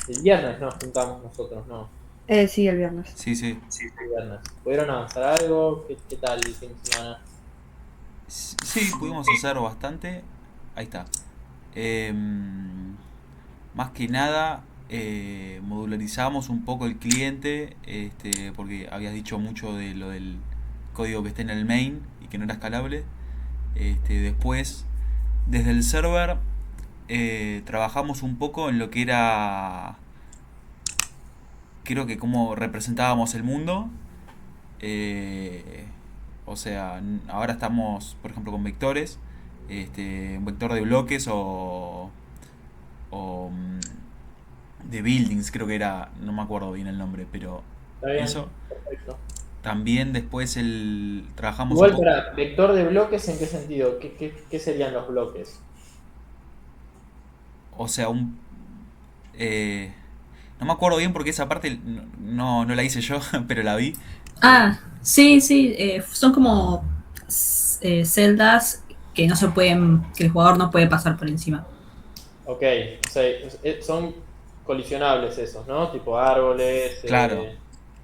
El viernes nos juntamos nosotros, ¿no? Sí, el viernes. Sí, sí. Sí, el viernes. ¿Pudieron avanzar algo? ¿Qué tal el fin de semana? Sí, pudimos hacer bastante. Ahí está. Más que nada, modularizamos un poco el cliente, porque habías dicho mucho de lo del código que está en el main y que no era escalable. Después, desde el server, trabajamos un poco en lo que era, creo que cómo representábamos el mundo. Eh, o sea, ahora estamos, por ejemplo, con vectores, un vector de bloques o de buildings, creo que era, no me acuerdo bien el nombre, pero ¿Está bien? eso. Perfecto. También después trabajamos un Igual poco, para vector de bloques, ¿en qué sentido? ¿Qué serían los bloques? o sea, eh, no me acuerdo bien porque esa parte no la hice yo, pero la vi. Eh, Ah, sí, sí, son como celdas que no se pueden, que el jugador no puede pasar por encima. Ok, o sea, son colisionables esos, ¿no? Tipo árboles, claro,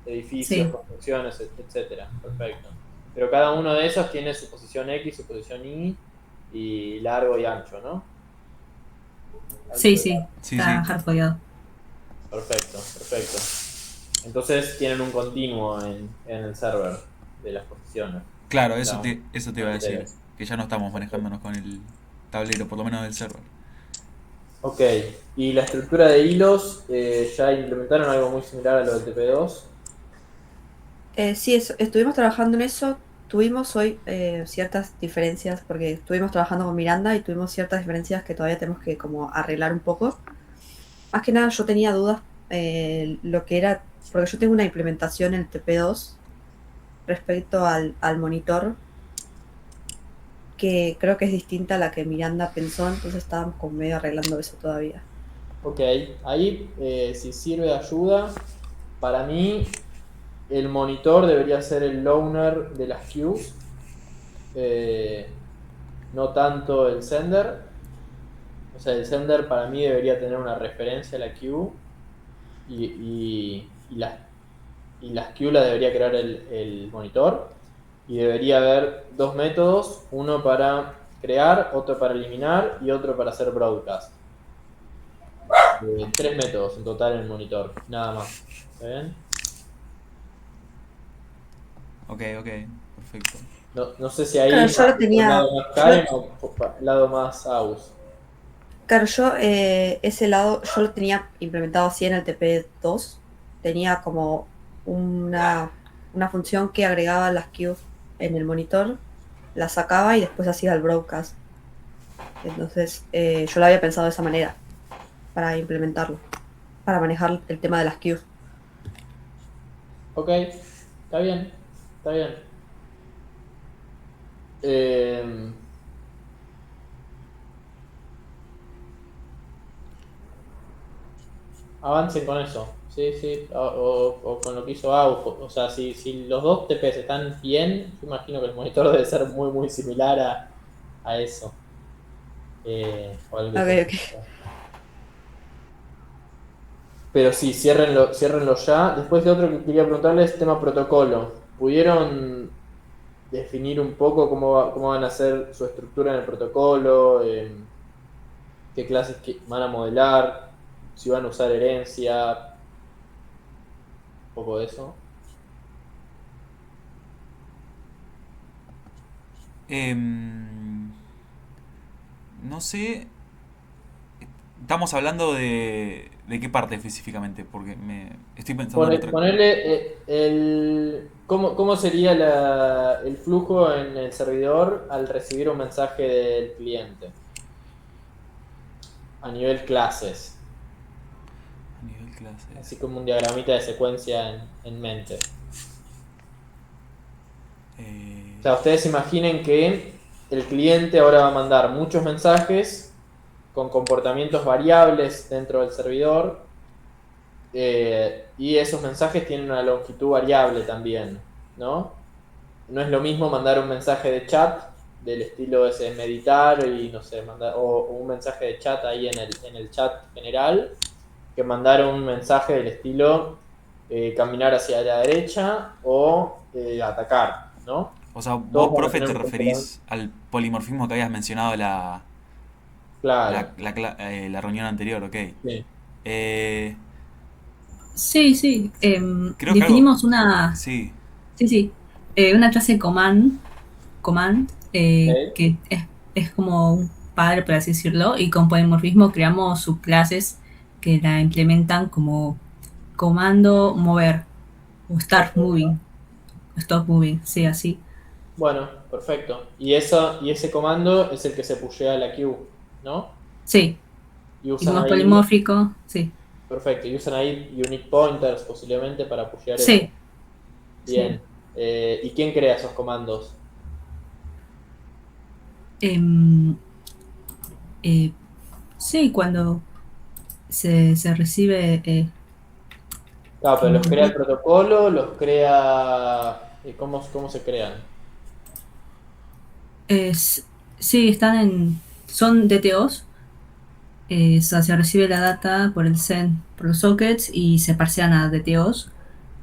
edificios, Sí, construcciones, etcétera. Perfecto. Pero cada uno de esos tiene su posición X, su posición Y, y largo y ancho, ¿no? sí, Ancho y sí, largo. sí, está sí, hardcodeado. Perfecto, perfecto. Entonces tienen un continuo en el server de las posiciones. claro, La eso te iba a decir, manteles. que ya no estamos manejándonos con el tablero, por lo menos del server. Ok, y la estructura de hilos, ya implementaron algo muy similar a lo del TP2. Sí, estuvimos trabajando en eso. Tuvimos hoy ciertas diferencias porque estuvimos trabajando con Miranda y tuvimos ciertas diferencias que todavía tenemos que como arreglar un poco. Más que nada yo tenía dudas lo que era, porque yo tengo una implementación en TP2 respecto al monitor que creo que es distinta a la que Miranda pensó, entonces estábamos como medio arreglando eso todavía. Ok, ahí si sirve de ayuda, para mí el monitor debería ser el loaner de las queues, eh, no tanto el sender. O sea, el sender para mí debería tener una referencia a la queue y, y las queues las debería crear el monitor. Y debería haber dos métodos, uno para crear, otro para eliminar y otro para hacer broadcast. Tres métodos en total en el monitor, nada más. ¿Está bien? Ok, ok, perfecto. No sé si Claro, ahí yo lo por el lado tenía, más yo Karen lo- o por el lado más Aus. claro, yo ese lado, yo lo tenía implementado así en el TP2. Tenía como una función que agregaba las queues en el monitor, la sacaba y después hacía el broadcast. Entonces, yo lo había pensado de esa manera para implementarlo, para manejar el tema de las queues. Ok, está bien, está bien. Eh, avancen con eso. Sí, sí, o con lo que hizo Aus. O sea, si los dos TPs están bien, yo imagino que el monitor debe ser muy, muy similar a eso. O algo que Ok, tenga. ok. Pero sí, ciérrenlo ya. Después de otro que quería preguntarles, tema protocolo. ¿Pudieron definir un poco cómo van a hacer su estructura en el protocolo? ¿Qué clases van a modelar? ¿Si van a usar herencia? Un poco de eso. Em, no sé, estamos hablando de qué parte específicamente, porque me estoy pensando en otra. Ponerle cómo sería el flujo en el servidor al recibir un mensaje del cliente a nivel clases, A nivel clases. así como un diagramita de secuencia en mente. O sea, Eh, ustedes imaginen que el cliente ahora va a mandar muchos mensajes con comportamientos variables dentro del servidor, y esos mensajes tienen una longitud variable también, ¿no? No es lo mismo mandar un mensaje de chat del estilo ese meditar y no sé, o un mensaje de chat ahí en el chat general, que mandar un mensaje del estilo caminar hacia la derecha o atacar, ¿no? O sea, Todos vos, van a profe, tener te un componente. referís al polimorfismo que habías mencionado Claro, la reunión anterior, ok. sí. Eh, Sí, sí. creo que algo... Definimos una, Sí, sí, sí, una clase command Ok. que es como un padre, por así decirlo, y con polimorfismo creamos subclases que la implementan como comando mover o start Perfecto. moving, o stop moving, sí, así. Bueno, perfecto. Y ese comando es el que se pushea a la queue, ¿no? Sí, Y y usan como es ahí, polimórfico, sí, perfecto, y usan ahí unique pointers posiblemente para pushear eso. sí, sí. Bien. ¿Y quién crea esos comandos? Em, eh, sí, cuando se recibe, Claro, pero ¿cómo los crea el sería? protocolo, los crea... ¿cómo se crean? Es- sí, son DTOs, o sea, se recibe la data por el send, por los sockets y se parsean a DTOs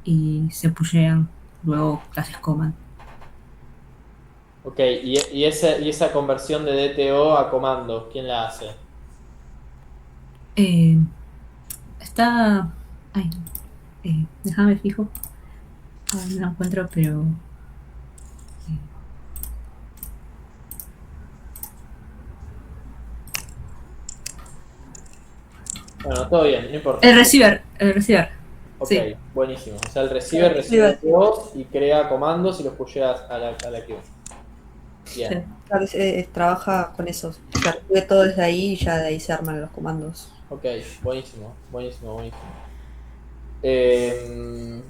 y se pushean luego clases command. Ok, y esa conversión de DTO a comando, ¿quién la hace? Eh, está, ay, déjame fijo, no lo encuentro, pero Bueno, todo bien, no importa. el receiver, Ok, sí, buenísimo. O sea, el receiver Eso iba recibe a decir. DTOs y crea comandos y los pushea a la queue. sí. Bien. Claro, trabaja con eso. Se recibe todo desde ahí y ya de ahí se arman los comandos. Ok, buenísimo, buenísimo, buenísimo. Eh,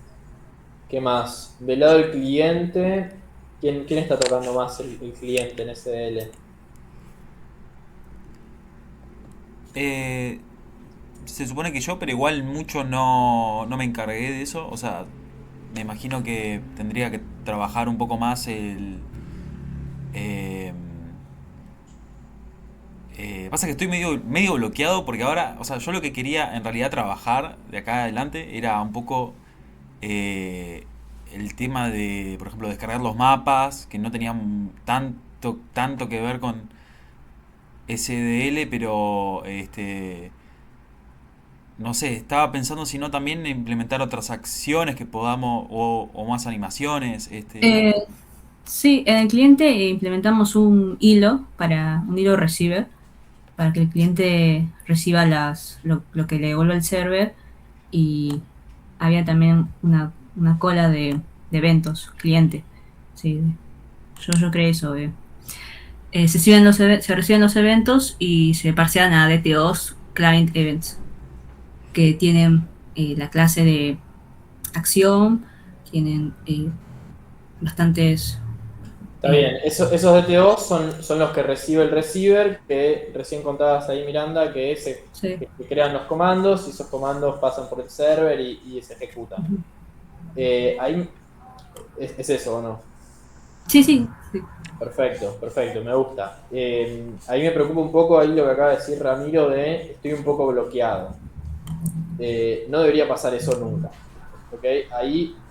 ¿Qué más? Del lado del cliente, ¿quién está tocando más el cliente en SDL? eh, se supone que yo, pero igual mucho no me encargué de eso. O sea, me imagino que tendría que trabajar un poco más eh, pasa que estoy medio bloqueado porque ahora, o sea, yo lo que quería en realidad trabajar de acá adelante era un poco eh, el tema de, por ejemplo, descargar los mapas, que no tenían tanto que ver con SDL, pero no sé, estaba pensando si no también implementar otras acciones que podamos, o más animaciones, Eh, sí, en el cliente implementamos un hilo receiver, para que el cliente reciba lo que le devuelve el server y había también una cola de eventos cliente. Sí, yo creé eso. Se reciben los eventos y se parsean a DTOs, Client Events, que tienen la clase de acción, tienen bastantes... Está eh, bien, esos DTOs son los que recibe el receiver, que recién contabas ahí, Miranda, sí. que crean los comandos y esos comandos pasan por el server y se ejecutan. Ujú. Ahí es eso, ¿o no? Sí, sí, sí. Perfecto, perfecto, me gusta. Ahí me preocupa un poco ahí lo que acaba de decir Ramiro de estoy un poco bloqueado. No debería pasar eso nunca. ¿Ok? Ahí,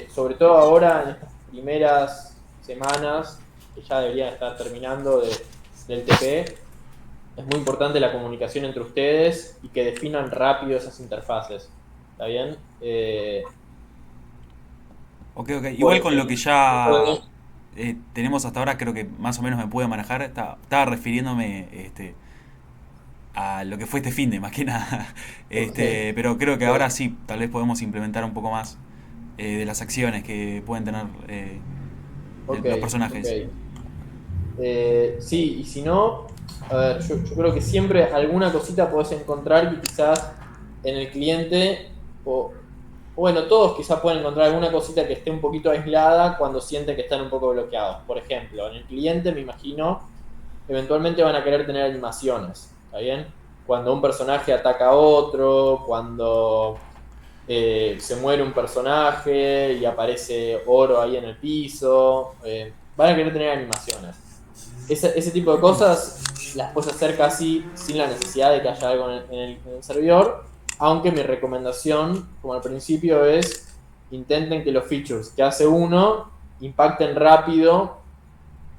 sobre todo ahora en estas primeras semanas, que ya deberían estar terminando del TP, es muy importante la comunicación entre ustedes y que definan rápido esas interfaces. ¿Está bien? ok, ok. Por Igual con lo que esto ya de- tenemos hasta ahora, creo que más o menos me pude manejar. Estaba refiriéndome a lo que fue este finde, más que nada. ok, Pero creo que ahora ok, sí, tal vez podemos implementar un poco más de las acciones que pueden tener ok, los ok. personajes. Sí, y si no, a ver, yo creo que siempre alguna cosita podés encontrar que quizás en el cliente, o bueno, todos quizás pueden encontrar alguna cosita que esté un poquito aislada cuando sienten que están un poco bloqueados. Por ejemplo, en el cliente me imagino, eventualmente van a querer tener animaciones, ¿está bien? Cuando un personaje ataca a otro, cuando se muere un personaje y aparece oro ahí en el piso, van a querer tener animaciones. Ese tipo de cosas las puedes hacer casi sin la necesidad de que haya algo en el servidor, aunque mi recomendación, como al principio, es intenten que los features que hace uno impacten rápido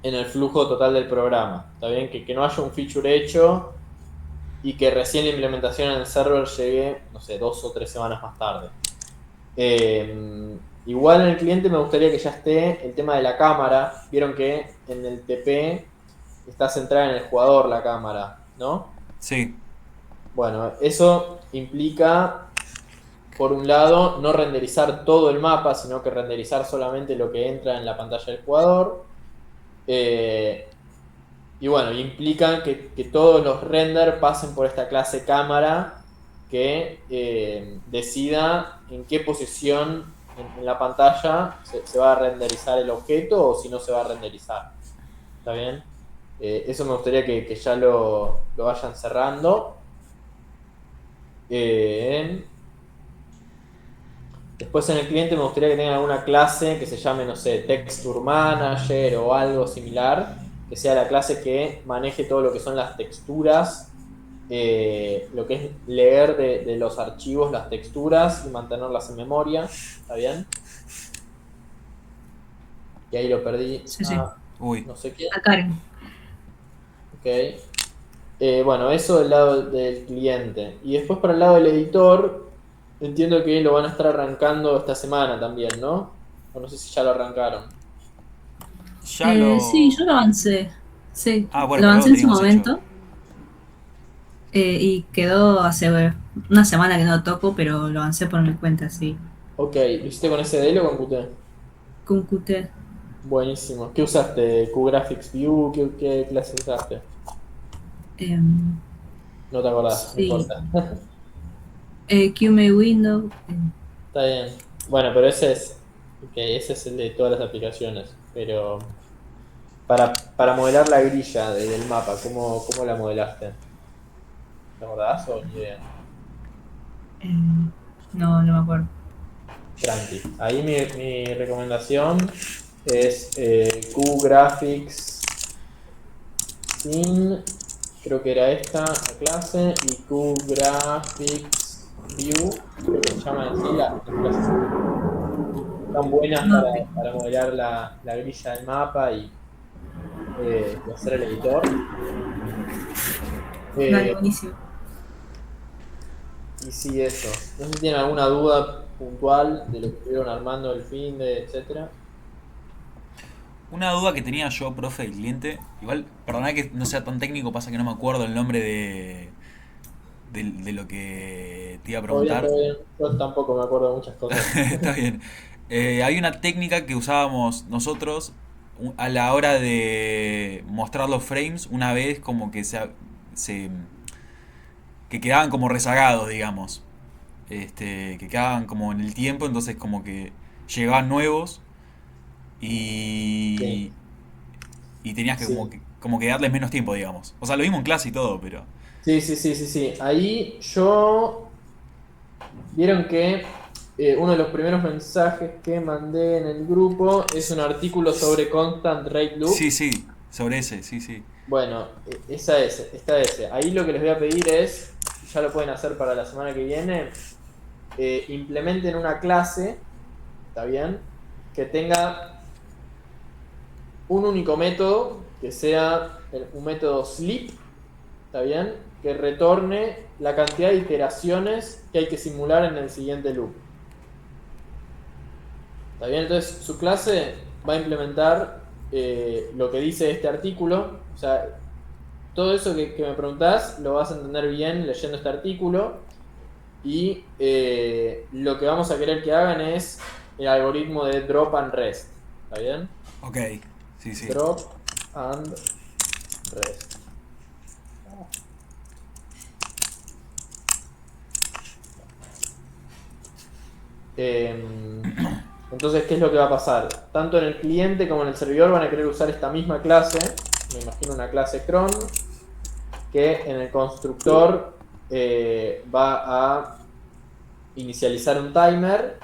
en el flujo total del programa. ¿Está bien? Que no haya un feature hecho y que recién la implementación en el server llegue, no sé, 2 o 3 semanas más tarde. Igual en el cliente me gustaría que ya esté el tema de la cámara. Vieron que en el TP está centrada en el jugador la cámara, ¿no? Sí. Bueno, eso implica, por un lado, no renderizar todo el mapa, sino que renderizar solamente lo que entra en la pantalla del jugador. Y bueno, implica que todos los renders pasen por esta clase cámara que decida en qué posición en la pantalla se va a renderizar el objeto o si no se va a renderizar. ¿Está bien? Eso me gustaría que ya lo vayan cerrando. Después en el cliente me gustaría que tengan alguna clase que se llame, no sé, Texture Manager o algo similar, que sea la clase que maneje todo lo que son las texturas, lo que es leer de los archivos las texturas y mantenerlas en memoria. ¿Está bien? Y ahí lo perdí. Sí, sí. Uy. No sé qué. A Karen. Ok. Bueno, eso del lado del cliente. Y después para el lado del editor, entiendo que lo van a estar arrancando esta semana también, ¿no? O no sé si ya lo arrancaron. Ya lo... Sí, yo lo avancé. Sí, Ah, bueno, lo pero no avancé lo en su teníamos momento. hecho. Y quedó hace una semana que no lo toco, pero lo avancé por mi cuenta, sí. Ok, ¿lo hiciste con SDL o con Qt? Con Qt. Buenísimo. ¿Qué usaste? ¿QGraphics View? ¿Qué clase usaste? No te acordás, no Sí. importa. QMA Window. Está bien. Bueno, pero ese es el de todas las aplicaciones. Pero para modelar la grilla del mapa, ¿cómo la modelaste? ¿Te acordás o ni idea? No me acuerdo. Tranqui. Ahí mi recomendación es QGraphics sin, creo que era esta la clase, y QGraphics View, creo que se llaman así las clases. Están buenas No, para modelar la grilla del mapa y hacer el editor. dale, Eh, buenísimo. y sí, eso. No sé si tienen alguna duda puntual de lo que estuvieron armando el fin de, etcétera. Una duda que tenía yo, profe, del cliente. Igual, perdona que no sea tan técnico, pasa que no me acuerdo el nombre de lo que te iba a Todo bien, preguntar. todo bien. Yo tampoco me acuerdo de muchas cosas. Está bien. Hay una técnica que usábamos nosotros a la hora de mostrar los frames, una vez como que se que quedaban como rezagados, digamos. Que quedaban como en el tiempo, entonces como que llegaban nuevos Sí, y, y tenías que sí. como que darles menos tiempo, digamos. O sea, lo mismo en clase y todo, pero... Sí. Ahí vieron que uno de los primeros mensajes que mandé en el grupo es un artículo sobre Constant Rate Loop. Sí, sí, sobre ese, sí, sí. Bueno, está ese. Ahí lo que les voy a pedir es, ya lo pueden hacer para la semana que viene, implementen una clase, ¿está bien? Que tenga un único método, que sea un método sleep, ¿está bien? Que retorne la cantidad de iteraciones que hay que simular en el siguiente loop. ¿Está bien? Entonces su clase va a implementar lo que dice este artículo. O sea, todo eso que me preguntás lo vas a entender bien leyendo este artículo. Y lo que vamos a querer que hagan es el algoritmo de drop and rest. ¿Está bien? Ok, sí, sí. Drop and rest. Entonces, ¿qué es lo que va a pasar? Tanto en el cliente como en el servidor van a querer usar esta misma clase. Me imagino una clase cron que en el constructor va a inicializar un timer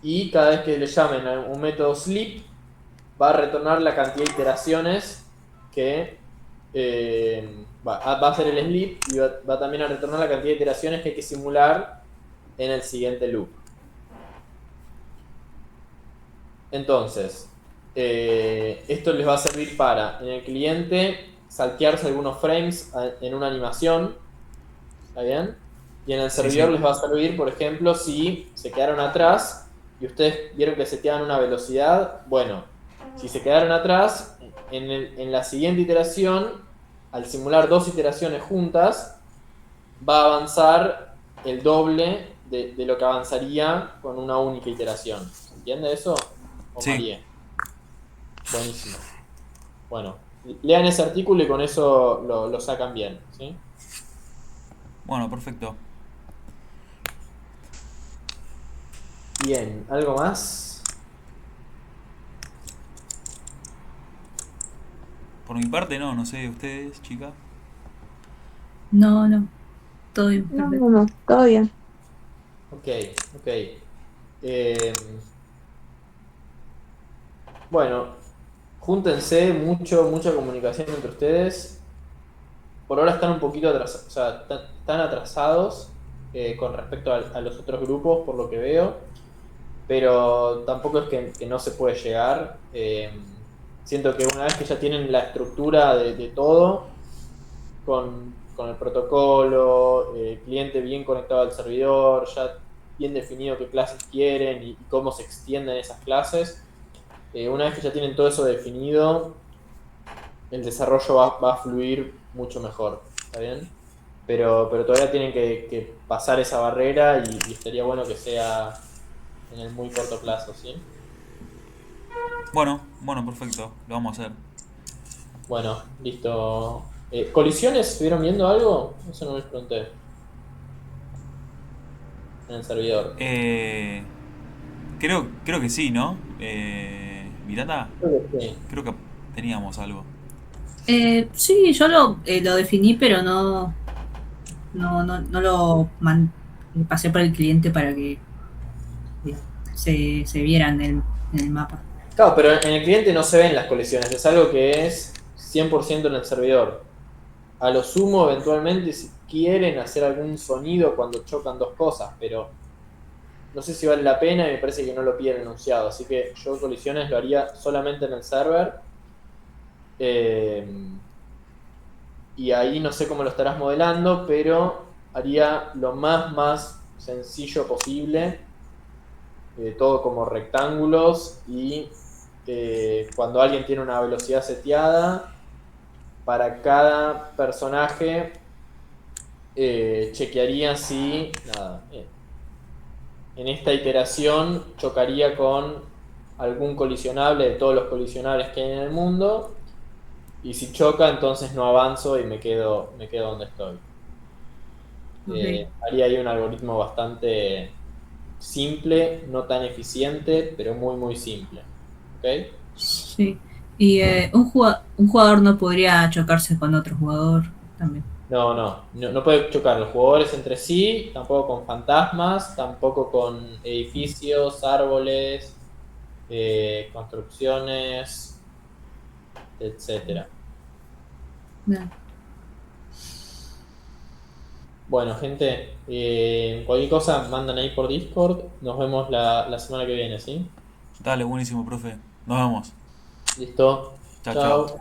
y cada vez que le llamen a un método sleep va a retornar la cantidad de iteraciones que va a hacer el sleep y va también a retornar la cantidad de iteraciones que hay que simular en el siguiente loop. Entonces, esto les va a servir para, en el cliente, saltearse algunos frames en una animación. ¿Está bien? Y en el Sí, servidor sí. les va a servir, por ejemplo, si se quedaron atrás y ustedes vieron que seteaban una velocidad. Bueno, si se quedaron atrás, en la siguiente iteración, al simular dos iteraciones juntas, va a avanzar el doble de lo que avanzaría con una única iteración. ¿Se entiende eso? ¿O Sí. María? Buenísimo. Bueno, lean ese artículo y con eso lo sacan bien, ¿sí? Bueno, perfecto. Bien, ¿algo más? Por mi parte, no sé, ustedes, chicas. No, no, todo bien, No, perfecto. no, no, todo bien. Ok, ok. Eh, bueno, júntense, mucha comunicación entre ustedes. Por ahora están un poquito atrasados, o sea, están atrasados con respecto a los otros grupos, por lo que veo, pero tampoco es que no se puede llegar. Siento que una vez que ya tienen la estructura de todo, con el protocolo, cliente bien conectado al servidor, ya bien definido qué clases quieren y cómo se extienden esas clases. Una vez que ya tienen todo eso definido, el desarrollo va a fluir mucho mejor, ¿está bien? Pero todavía tienen que pasar esa barrera y estaría bueno que sea en el muy corto plazo, ¿sí? Bueno, perfecto. Lo vamos a hacer. Bueno, listo. ¿Colisiones? ¿Estuvieron viendo algo? Eso no les pregunté. En el servidor. Eh, creo que sí, ¿no? Miranda, Creo que sí. creo que teníamos algo. Sí, yo lo definí, pero no pasé por el cliente para que eh, se viera en el mapa. Claro, pero en el cliente no se ven las colisiones, es algo que es 100% en el servidor. A lo sumo, eventualmente, si quieren hacer algún sonido cuando chocan dos cosas, pero no sé si vale la pena y me parece que no lo piden enunciado. Así que yo colisiones lo haría solamente en el server. Eh, y ahí no sé cómo lo estarás modelando, pero haría lo más sencillo posible, todo como rectángulos y cuando alguien tiene una velocidad seteada, para cada personaje chequearía si nada, en esta iteración chocaría con algún colisionable de todos los colisionables que hay en el mundo, y si choca entonces no avanzo y me quedo donde estoy. Ok. Haría ahí un algoritmo bastante simple, no tan eficiente, pero muy simple. ¿Ok? Sí. Y un jugador no podría chocarse con otro jugador también. No puede chocar los jugadores entre sí, tampoco con fantasmas, tampoco con edificios, árboles, construcciones, etcétera. No. Bueno, gente, cualquier cosa mandan ahí por Discord. Nos vemos la semana que viene, ¿sí? Dale, buenísimo, profe. Nos vemos. Listo. Chao, chao. Chao.